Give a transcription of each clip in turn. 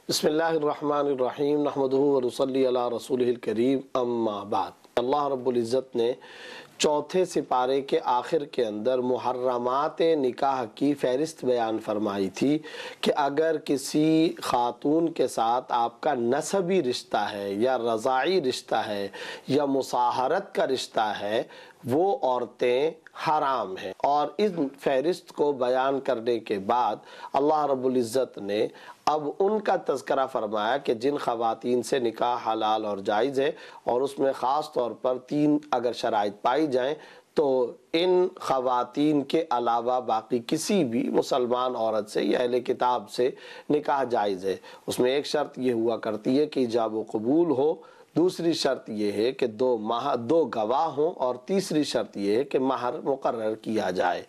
بسم اللہ الرحمن الرحیم نحمدہ ونصلی علی رسولہ الکریم اما بعد۔ اللہ رب العزت نے چوتھے سپارے کے آخر کے اندر محرمات نکاح کی فہرست بیان فرمائی تھی کہ اگر کسی خاتون کے ساتھ آپ کا نسبی رشتہ ہے یا رضاعی رشتہ ہے یا مصاہرت کا رشتہ ہے وہ عورتیں حرام ہیں۔ اور اس فہرست کو بیان کرنے کے بعد اللہ رب العزت نے اب ان کا تذکرہ فرمایا کہ جن خواتین سے نکاح حلال اور جائز ہے، اور اس میں خاص طور پر 3 اگر شرائط پائی جائیں تو ان خواتین کے علاوہ باقی کسی بھی مسلمان عورت سے یا اہل کتاب سے نکاح جائز ہے۔ اس میں ایک شرط یہ ہوا کرتی ہے کہ ایجاب و قبول ہو، دوسری شرط یہ ہے کہ 2 گواہ ہوں، اور تیسری شرط یہ ہے کہ مہر مقرر کیا جائے۔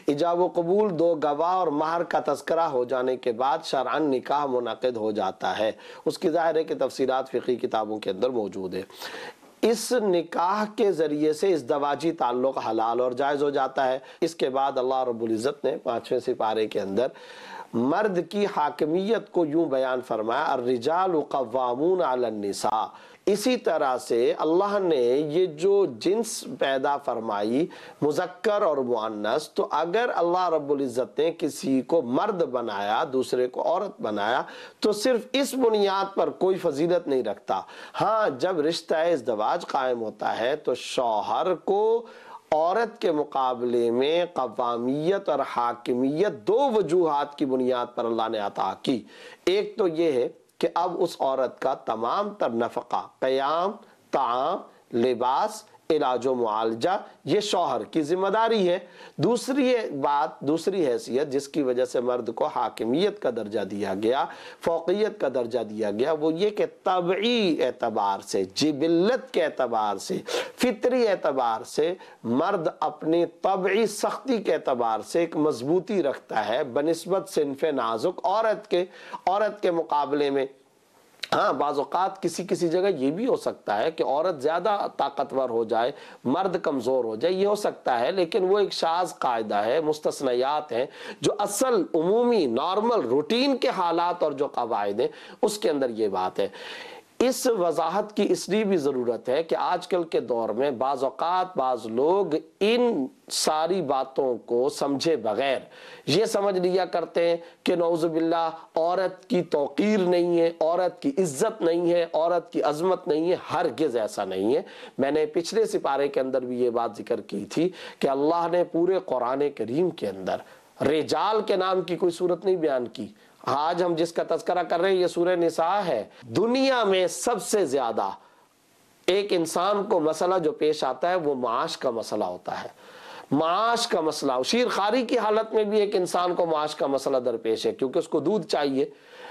ایجاب و قبول، 2 گواہ اور مہر کا تذکرہ ہو جانے کے بعد شرعاً نکاح منعقد ہو جاتا ہے۔ اس کی ظاہر ہے کہ تفصیلات فقہی کتابوں کے اندر موجود ہے۔ اس نکاح کے ذریعے سے ازدواجی تعلق حلال اور جائز ہو جاتا ہے۔ اس کے بعد اللہ رب العزت نے 5ویں سپارے کے اندر مرد کی حاکمیت کو یوں بیان فرمایا، الرجال قوامون علی النساء۔ اسی طرح سے اللہ نے یہ جو جنس پیدا فرمائی مذکر اور مؤنث، تو اگر اللہ رب العزت نے کسی کو مرد بنایا دوسرے کو عورت بنایا تو صرف اس بنیاد پر کوئی فضیلت نہیں رکھتا۔ ہاں، جب رشتہ ازدواج قائم ہوتا ہے تو شوہر کو عورت کے مقابلے میں قوامیت اور حاکمیت 2 وجوہات کی بنیاد پر اللہ نے عطا کی۔ ایک تو یہ ہے کہ اب اس عورت کا تمام تر نفقہ، قیام، طعام، لباس، علاج و معالجہ یہ شوہر کی ذمہ داری ہے۔ دوسری حیثیت جس کی وجہ سے مرد کو حاکمیت کا درجہ دیا گیا، فوقیت کا درجہ دیا گیا، وہ یہ کہ طبعی اعتبار سے، جبلت کے اعتبار سے، فطری اعتبار سے مرد اپنی طبعی سختی کے اعتبار سے ایک مضبوطی رکھتا ہے بنسبت صنف نازک عورت کے مقابلے میں۔ ہاں، بعض اوقات کسی جگہ یہ بھی ہو سکتا ہے کہ عورت زیادہ طاقتور ہو جائے، مرد کمزور ہو جائے، یہ ہو سکتا ہے، لیکن وہ ایک شاذ قاعدہ ہے، مستثنیات ہیں۔ جو اصل عمومی نارمل روٹین کے حالات اور جو قواعد ہیں اس کے اندر یہ بات ہے۔ اس وضاحت کی اس لیے بھی ضرورت ہے کہ آج کل کے دور میں بعض اوقات بعض لوگ ان ساری باتوں کو سمجھے بغیر یہ سمجھ لیا کرتے ہیں کہ نعوذ باللہ عورت کی توقیر نہیں ہے، عورت کی عزت نہیں ہے، عورت کی عظمت نہیں ہے۔ ہرگز ایسا نہیں ہے۔ میں نے پچھلے سپارے کے اندر بھی یہ بات ذکر کی تھی کہ اللہ نے پورے قرآن کریم کے اندر رجال کے نام کی کوئی صورت نہیں بیان کی۔ آج ہم جس کا تذکرہ کر رہے ہیں یہ سورہ نساء ہے۔ دنیا میں سب سے زیادہ ایک انسان کو مسئلہ جو پیش آتا ہے وہ معاش کا مسئلہ ہوتا ہے۔ معاش کا مسئلہ، شیر خواری کی حالت میں بھی ایک انسان کو معاش کا مسئلہ درپیش ہے، کیونکہ اس کو دودھ چاہیے،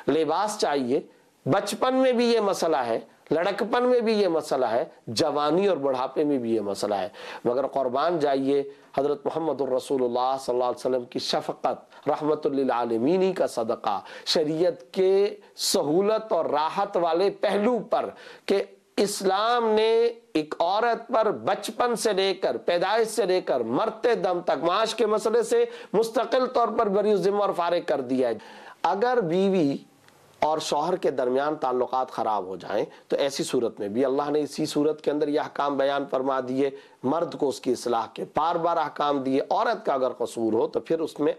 لباس چاہیے۔ بچپن میں بھی یہ مسئلہ ہے، لڑکپن میں بھی یہ مسئلہ ہے، جوانی اور بڑھاپے میں بھی یہ مسئلہ ہے۔ مگر قربان جائیے حضرت محمد الرسول اللہ صلی اللہ علیہ وسلم کی شفقت، رحمت للعالمین کا صدقہ، شریعت کے سہولت اور راحت والے پہلو پر کہ اسلام نے ایک عورت پر بچپن سے لے کر، پیدائش سے لے کر مرتے دم تک معاش کے مسئلے سے مستقل طور پر بری ذمہ اور فارغ کر دیا ہے۔ اگر بیوی اور شوہر کے درمیان تعلقات خراب ہو جائیں تو ایسی صورت میں بھی اللہ نے اسی صورت کے اندر یہ احکام بیان فرما دیے، مرد کو اس کی اصلاح کے بار احکام دیے۔ عورت کا اگر قصور ہو تو پھر اس میں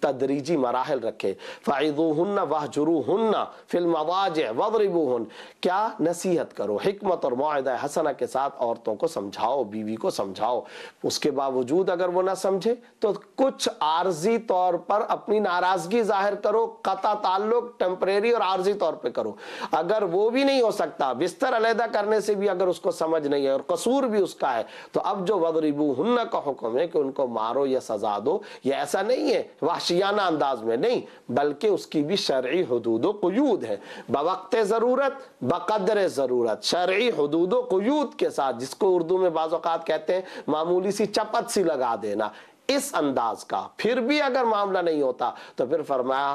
تدریجی مراحل رکھے، فَعِظُوهُنَّ وَاهْجُرُوهُنَّ فِي الْمَضَاجِعِ وَاضْرِبُوهُنَّ، کیا نصیحت کرو، حکمت اور موعظہ حسنہ کے ساتھ عورتوں کو سمجھاؤ، بیوی کو سمجھاؤ۔ اس کے باوجود اگر وہ نہ سمجھے تو کچھ عارضی طور پر اپنی ناراضگی ظاہر کرو، قطع تعلق ٹیمپریری اور عارضی طور پہ کرو۔ اگر وہ بھی نہیں ہو سکتا، بستر علیحدہ کرنے سے بھی اگر اس کو سمجھ نہیں ہے اور قصور بھی اس کا ہے، تو اب جو وَاضْرِبُوهُنَّ کا حکم ہے کہ ان کو مارو یا سزا دو، یہ ایسا نہیں ہے وحشیانہ انداز میں نہیں، بلکہ اس کی بھی شرعی حدود و قیود ہے، بوقت ضرورت بقدر ضرورت، شرعی حدود و قیود کے ساتھ، جس کو اردو میں بعض اوقات کہتے ہیں معمولی سی چپت سی لگا دینا، اس انداز کا۔ پھر بھی اگر معاملہ نہیں ہوتا تو پھر فرمایا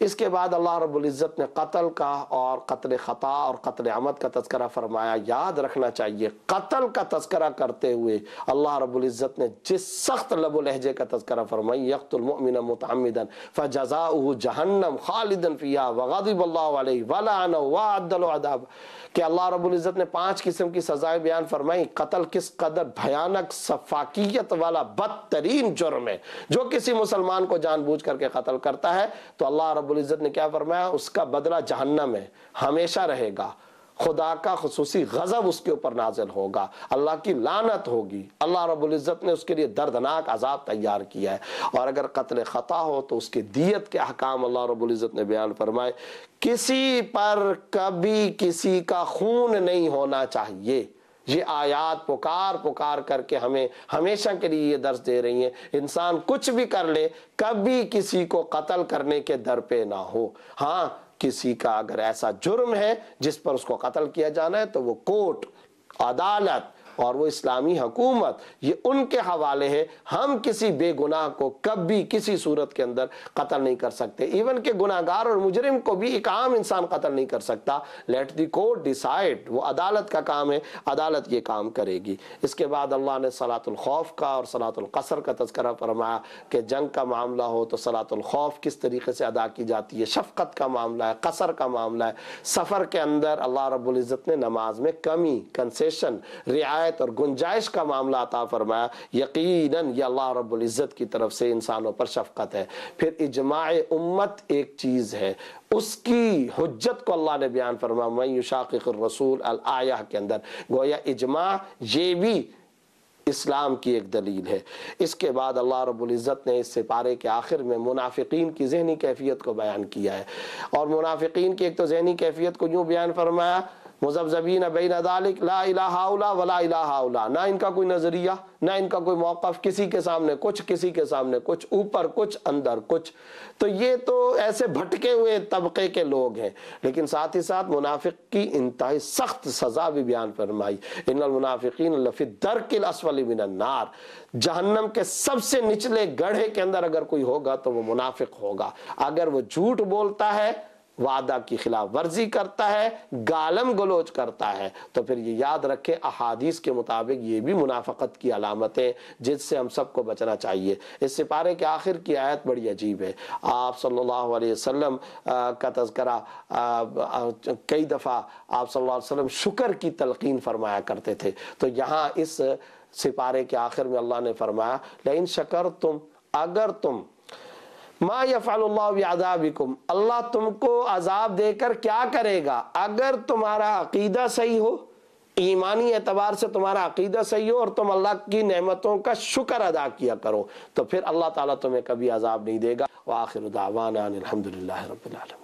اس کے بعد اللہ رب العزت نے قتل کا اور قتل خطا اور قتل عمد کا تذکرہ فرمایا۔ یاد رکھنا چاہیے قتل کا تذکرہ کرتے ہوئے اللہ رب العزت نے جس سخت لب و لہجے کا تذکرہ فرمائی، یقتل المؤمن متعمدا فجزاؤہ جہنم خالدا فیہا وغضب اللہ علیہ ولعنہ وأعد له عذاب، کہ اللہ رب العزت نے 5 قسم کی سزائیں بیان فرمائی۔ قتل کس قدر بھیانک سفاکیت والا بدترین جرم ہے، جو کسی مسلمان کو جان بوجھ کر کے قتل کرتا ہے تو اللہ رب العزت نے کیا فرمایا، اس کا بدلہ جہنم ہے، ہمیشہ رہے گا، خدا کا خصوصی غضب اس کے اوپر نازل ہوگا، اللہ کی لعنت ہوگی، اللہ رب العزت نے اس کے لیے دردناک عذاب تیار کیا ہے۔ اور اگر قتل خطا ہو تو اس کی دیت کے احکام اللہ رب العزت نے بیان فرمائے۔ کسی پر کبھی کسی کا خون نہیں ہونا چاہیے۔ یہ آیات پکار پکار کر کے ہمیں ہمیشہ کے لیے یہ درس دے رہی ہیں، انسان کچھ بھی کر لے کبھی کسی کو قتل کرنے کے در پہ نہ ہو۔ ہاں کسی کا اگر ایسا جرم ہے جس پر اس کو قتل کیا جانا ہے تو وہ کورٹ، عدالت اور وہ اسلامی حکومت یہ ان کے حوالے ہے۔ ہم کسی بے گناہ کو کبھی کسی صورت کے اندر قتل نہیں کر سکتے، ایون کہ گناہگار اور مجرم کو بھی ایک عام انسان قتل نہیں کر سکتا۔ لیٹ دی کورٹ ڈیسائیڈ، وہ عدالت کا کام ہے، عدالت یہ کام کرے گی۔ اس کے بعد اللہ نے صلاۃ الخوف کا اور صلاۃ القصر کا تذکرہ فرمایا کہ جنگ کا معاملہ ہو تو صلاۃ الخوف کس طریقے سے ادا کی جاتی ہے، شفقت کا معاملہ ہے، قصر کا معاملہ ہے۔ سفر کے اندر اللہ رب العزت نے نماز میں کمی، کنسیشن، رعایت اور گنجائش کا معاملہ عطا فرمایا۔ یقیناً یہ اللہ رب العزت کی طرف سے انسانوں پر شفقت ہے۔ پھر اجماع امت ایک چیز ہے، اس کی حجت کو اللہ نے بیان فرمایا من یشاقق الرسول الآیہ کے اندر، گویا اجماع یہ بھی اسلام کی ایک دلیل ہے۔ اس کے بعد اللہ رب العزت نے اس سپارے کے آخر میں منافقین کی ذہنی کیفیت کو بیان کیا ہے، اور منافقین کی ایک تو ذہنی کیفیت کو یوں بیان فرمایا مذبذبین بین ذالک لا الہ الا ولا الہ الا، نہ ان کا کوئی نظریہ، نہ ان کا کوئی موقف، کسی کے سامنے کچھ، کسی کے سامنے کچھ، اوپر کچھ اندر کچھ۔ تو یہ تو ایسے بھٹکے ہوئے طبقے کے لوگ ہیں، لیکن ساتھ ہی ساتھ منافق کی انتہائی سخت سزا بھی بیان فرمائی، ان المنافقین لفی الدرک الاسفل من النار، جہنم کے سب سے نچلے گڑھے کے اندر اگر کوئی ہوگا تو وہ منافق ہوگا۔ اگر وہ جھوٹ بولتا ہے، وعدہ کی خلاف ورزی کرتا ہے، گالم گلوچ کرتا ہے، تو پھر یہ یاد رکھیں احادیث کے مطابق یہ بھی منافقت کی علامتیں جس سے ہم سب کو بچنا چاہیے۔ اس سپارے کے آخر کی آیت بڑی عجیب ہے۔ آپ صلی اللہ علیہ وسلم کا تذکرہ کئی دفعہ آپ صلی اللہ علیہ وسلم شکر کی تلقین فرمایا کرتے تھے، تو یہاں اس سپارے کے آخر میں اللہ نے فرمایا لئن شکرتم، اگر تم ما یفعل اللہ بعذابکم، اللہ تم کو عذاب دے کر کیا کرے گا، اگر تمہارا عقیدہ صحیح ہو، ایمانی اعتبار سے تمہارا عقیدہ صحیح ہو اور تم اللہ کی نعمتوں کا شکر ادا کیا کرو، تو پھر اللہ تعالیٰ تمہیں کبھی عذاب نہیں دے گا۔ وآخر دعوانا الحمدللہ رب العالمین۔